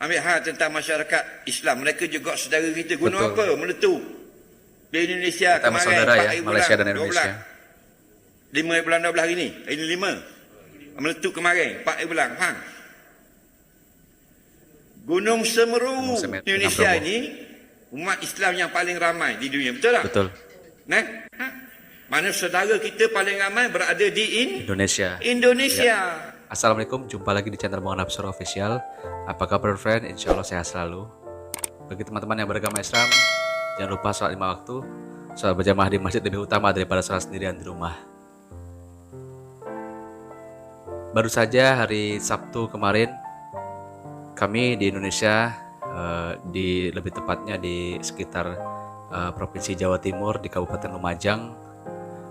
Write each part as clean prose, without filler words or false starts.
ambil hal tentang masyarakat Islam. Mereka juga saudara kita. Gunung Betul. apa meletup di Indonesia Kita kemarin, saudara 4 ya, hari Malaysia bulan, dan Indonesia. 5 bulan 12 hari ni. Ini 5. Meletup kemarin, 4 hari bulan. Hang. Gunung Semeru, Indonesia ini umat Islam yang paling ramai di dunia. Betul tak? Betul. Nah, mana saudara kita paling ramai berada di Indonesia. Indonesia. Ya. Assalamualaikum, jumpa lagi di channel Bang Nafsur Official. Apa kabar friend? Insya Allah sehat selalu. Bagi teman-teman yang beragama Islam, jangan lupa sholat 5 waktu. Sholat berjamaah di masjid lebih utama daripada sholat sendirian di rumah. Baru saja hari Sabtu kemarin, kami di Indonesia, lebih tepatnya di sekitar Provinsi Jawa Timur, di Kabupaten Lumajang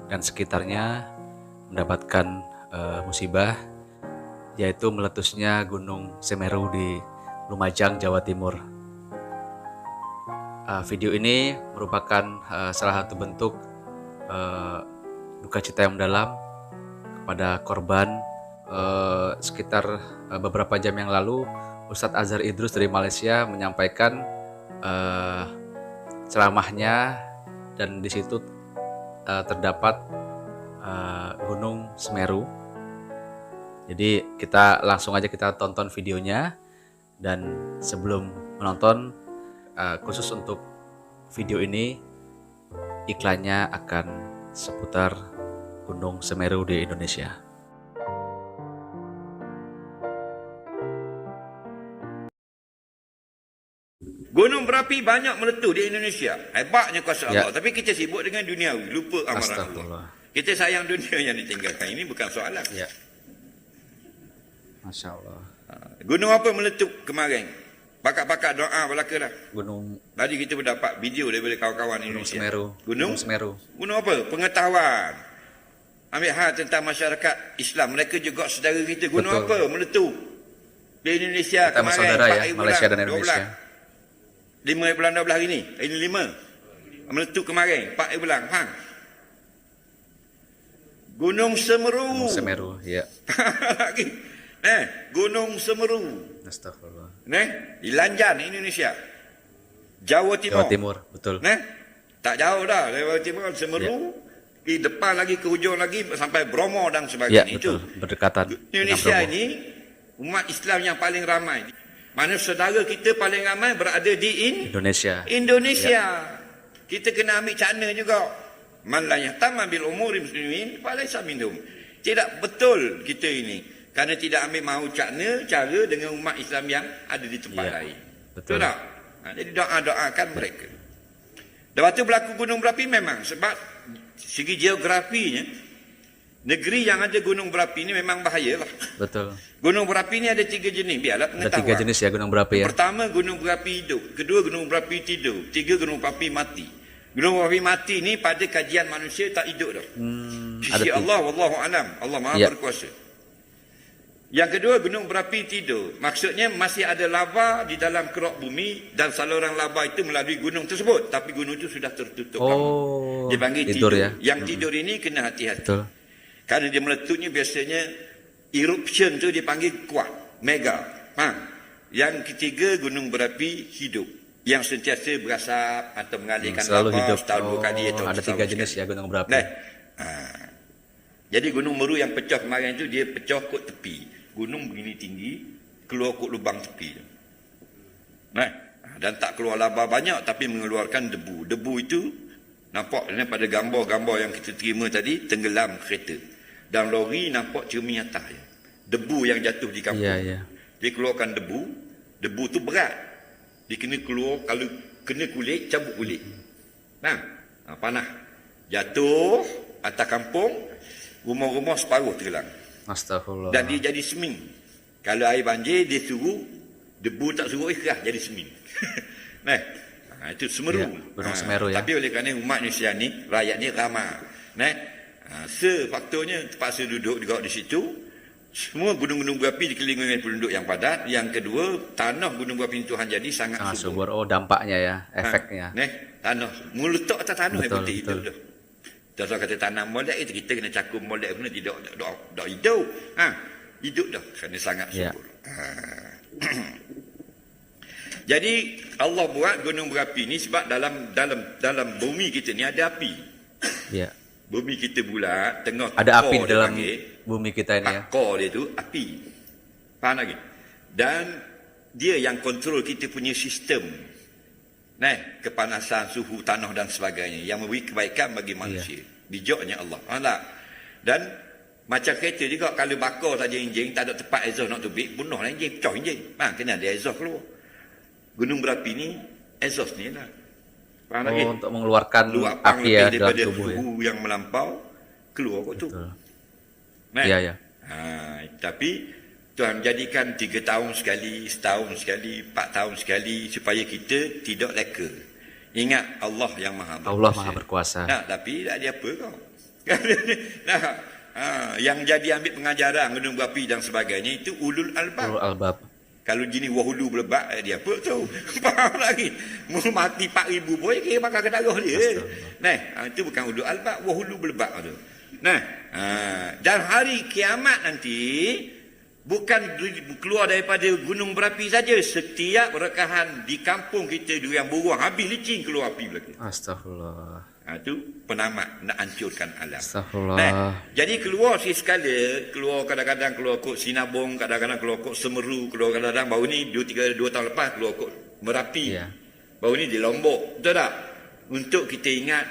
dan sekitarnya, mendapatkan musibah, yaitu meletusnya Gunung Semeru di Lumajang, Jawa Timur. Video ini merupakan salah satu bentuk duka cita yang mendalam kepada korban. Sekitar beberapa jam yang lalu, Ustadz Azhar Idrus dari Malaysia menyampaikan ceramahnya, dan di situ terdapat Gunung Semeru. Jadi kita langsung aja kita tonton videonya, dan sebelum menonton, khusus untuk video ini iklannya akan seputar Gunung Semeru di Indonesia. Gunung berapi banyak meletup di Indonesia. Hebatnya kuasa Allah. Tapi kita sibuk dengan duniawi, lupa amarah Allah. Kita sayang dunia yang ditinggalkan. Ini bukan soalan. Ya. Masya Allah. Gunung apa meletup kemarin? Pakak-pakak doa belaka dah. Gunung Tadi kita mendapat video daripada kawan-kawan Indonesia. Semeru. Gunung Semeru. Gunung apa? Pengetahuan. Ambil hal tentang masyarakat Islam. Mereka juga saudara kita. Gunung Betul. apa meletup di Indonesia Kita kemarin, saudara 4 ya, hari Malaysia bulan, dan Indonesia. 5 bulan 12 hari ni. Ini 5. Meletup kemarin, 4 hari bulan. Hang. Gunung Semeru. Gunung Semeru, ya. Lagi. Gunung Semeru. Astagfirullah. Di Lanjan, Indonesia. Jawa Timur. Jawa Timur, betul. Tak jauh dah. Jawa Timur, Semeru. Ya. Di depan lagi, ke hujung lagi, sampai Bromo dan Ya, sebagainya. betul. Itu. Berdekatan. Indonesia dengan Bromo. ini, umat Islam yang paling ramai. Mana saudara kita paling ramai berada di Indonesia. Indonesia. Kita kena ambil cakna juga. Man la yahtamma bil umuri muslimin falaysa minhum. Tidak betul kita ini. Kerana tidak ambil mahu cakna cara dengan umat Islam yang ada di tempat lain. Betul. Tak? Jadi doa-doakan mereka. Lepas tu berlaku gunung berapi memang. Sebab segi geografinya, negeri yang ada gunung berapi ini memang bahayalah. Betul. Gunung berapi ini ada 3 jenis. Biarlah Ada pengetahuan. 3 jenis ya gunung berapi ya. Pertama, gunung berapi hidup. Kedua, gunung berapi tidur. 3, gunung berapi mati. Gunung berapi mati ni pada kajian manusia tak hidup dah. Sisi Allah, wallahu alam. Allah Maha berkuasa. Yang kedua, gunung berapi tidur. Maksudnya masih ada lava di dalam keruk bumi dan saluran lava itu melalui gunung tersebut. Tapi gunung itu sudah tertutup. Dia panggil tidur. Ya. Yang tidur ini kena hati-hati. Betul. Kerana dia meletupnya biasanya eruption tu dipanggil kuat, mega. Yang ketiga, gunung berapi hidup, yang sentiasa berasap atau mengalirkan Selalu lava hidup. setahun 2 kali atau ada 3 jenis ya gunung berapi. Jadi gunung Meru yang pecah kemarin tu, dia pecah kot tepi. Gunung begini tinggi, keluar kot lubang tepi. Dan tak keluar lava banyak, tapi mengeluarkan debu. Debu itu nampak pada gambar-gambar yang kita terima tadi, tenggelam kereta. Dan lori nampak cermin atas. Debu yang jatuh di kampung. Dia keluarkan debu. Debu tu berat. Dia kena keluar, kalau kena kulit, cabut kulit. Panah. Jatuh atas kampung, rumah-rumah separuh tergelam. Astagfirullah. Dan dia jadi seming. Kalau air banjir, dia suruh, debu tak suruh ikhlas, jadi seming. Itu Semeru. Gunung Semeru ya. Tapi oleh kerana umat Indonesia ni, rakyat ni ramah. Sefaktornya terpaksa duduk juga di situ. Semua gunung-gunung berapi dikelilingi oleh penduduk yang padat. Yang kedua, tanah gunung berapi Tuhan jadi sangat subur. Dampaknya ya, efeknya. Tanah, meletak atas tanah yang Betul, betul hidup dah. Kalau kata tanam molek itu, kita kena cakup molek pun tidak hidup. Hidup dah kerana sangat subur. Jadi Allah buat gunung berapi ni sebab dalam bumi kita ni ada api. Ya. Bumi kita bulat, tengah Ada api core di dalam dia panggil, bumi kita ini ya. core dia tu api. Faham lagi? Dan dia yang kontrol kita punya sistem. Kepanasan, suhu tanah dan sebagainya yang memberi kebaikan bagi manusia. Bijaknya Allah. Faham. Dan macam kereta juga, kalau bakar saja enjin, tak ada tempat exhaust nak tubik, bunuhlah enjin, pecah enjin. Kena ada exhaust keluar. Gunung berapi ni, exhaust ni lah. Faham lagi? Untuk mengeluarkan Luapan api ya dalam daripada tubuh ya. suhu yang melampau, keluar kot tu. Iya, ya. Tapi Tuhan jadikan 3 tahun sekali, setahun sekali, 4 tahun sekali, supaya kita tidak leka. Ingat Allah yang maha berkuasa. Allah maha berkuasa. Tapi tak ada apa kau. Yang jadi ambil pengajaran gunung berapi dan sebagainya itu ulul albab. Ulul albab. Kalau jenis wahulu belebak, dia apa tu? Faham lagi? Mau mati 4,000 pun, kira makan ke darah dia. Itu bukan ulul albab, wahulu belebak tu. Dan hari kiamat nanti, bukan keluar daripada gunung berapi saja. Setiap rekahan di kampung kita, yang buruang habis licin keluar api belakang. Astagfirullah. Itu penamat nak hancurkan alam. Astagfirullah. Jadi keluar sekali, keluar kadang-kadang keluar kot Sinabung, kadang-kadang keluar kot Semeru, keluar kadang-kadang baru ni 2 tahun lepas keluar kot Merapi. Ya. Baru ni di Lombok. Betul tak? Untuk kita ingat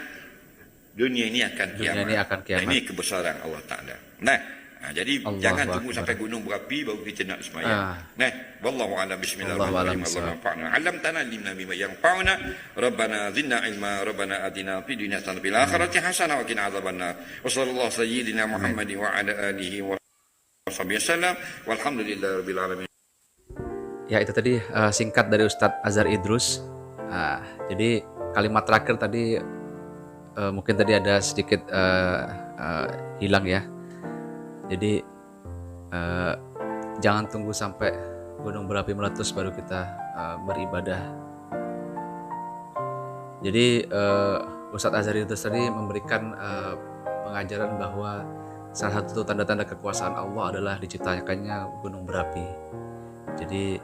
dunia ini akan kiamat. Dunia ini akan kiamat. Ini kebesaran Allah Taala. Jadi Allah jangan Akbar. tunggu sampai gunung berapi baru kita nak sembahyang. Wallahu a'lam, bismillahirrahmanirrahim. Allahumma fa'na 'allamtana limna bima yanfa'una rabbana zidna ilma rabbana atina fid dunya hasanah fil akhirati hasanah wa qina adzabannar. Wa sallallahu sayyidina Muhammadin wa ala alihi wa sahbihi wasallam walhamdulillahirabbil alamin. Ya, itu tadi singkat dari Ustadz Azhar Idrus. Jadi kalimat terakhir tadi mungkin tadi ada sedikit hilang ya. Jadi jangan tunggu sampai gunung berapi meletus baru kita beribadah. Jadi Ustadz Azhar Idrus tadi memberikan pengajaran bahwa salah satu tanda-tanda kekuasaan Allah adalah diciptakannya gunung berapi. Jadi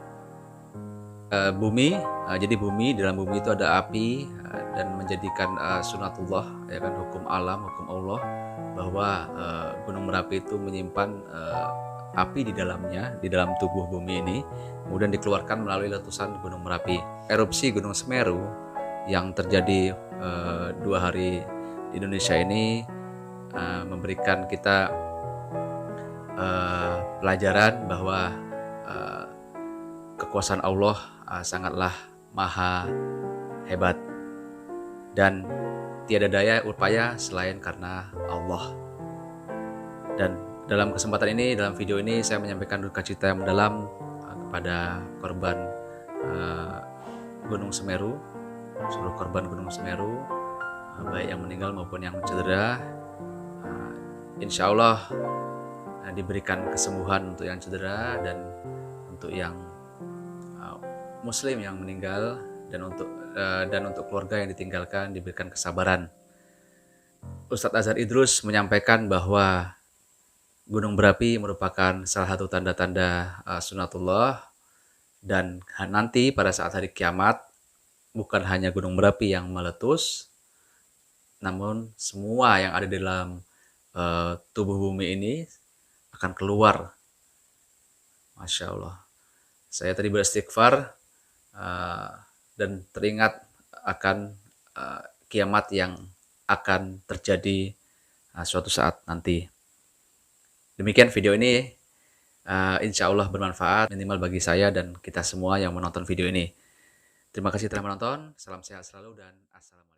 jadi bumi, dalam bumi itu ada api dan menjadikan sunatullah, ya kan, hukum alam, hukum Allah, bahwa gunung Merapi itu menyimpan api di dalamnya, di dalam tubuh bumi ini, kemudian dikeluarkan melalui letusan gunung Merapi. Erupsi Gunung Semeru yang terjadi 2 hari di Indonesia ini memberikan kita pelajaran bahwa kekuasaan Allah sangatlah maha hebat dan tiada daya upaya selain karena Allah. Dan dalam kesempatan ini, dalam video ini, saya menyampaikan duka cita yang mendalam kepada korban Gunung Semeru, seluruh korban Gunung Semeru, baik yang meninggal maupun yang cedera. Insya Allah diberikan kesembuhan untuk yang cedera dan untuk yang Muslim yang meninggal, dan untuk keluarga yang ditinggalkan diberikan kesabaran. Ustadz Azhar Idrus menyampaikan bahwa gunung berapi merupakan salah satu tanda-tanda sunatullah, dan nanti pada saat hari kiamat bukan hanya gunung berapi yang meletus, namun semua yang ada di dalam tubuh bumi ini akan keluar. Masya Allah. Saya tadi beristighfar dan teringat akan kiamat yang akan terjadi suatu saat nanti. Demikian video ini, insya Allah bermanfaat minimal bagi saya dan kita semua yang menonton video ini. Terima kasih telah menonton, salam sehat selalu dan assalamualaikum.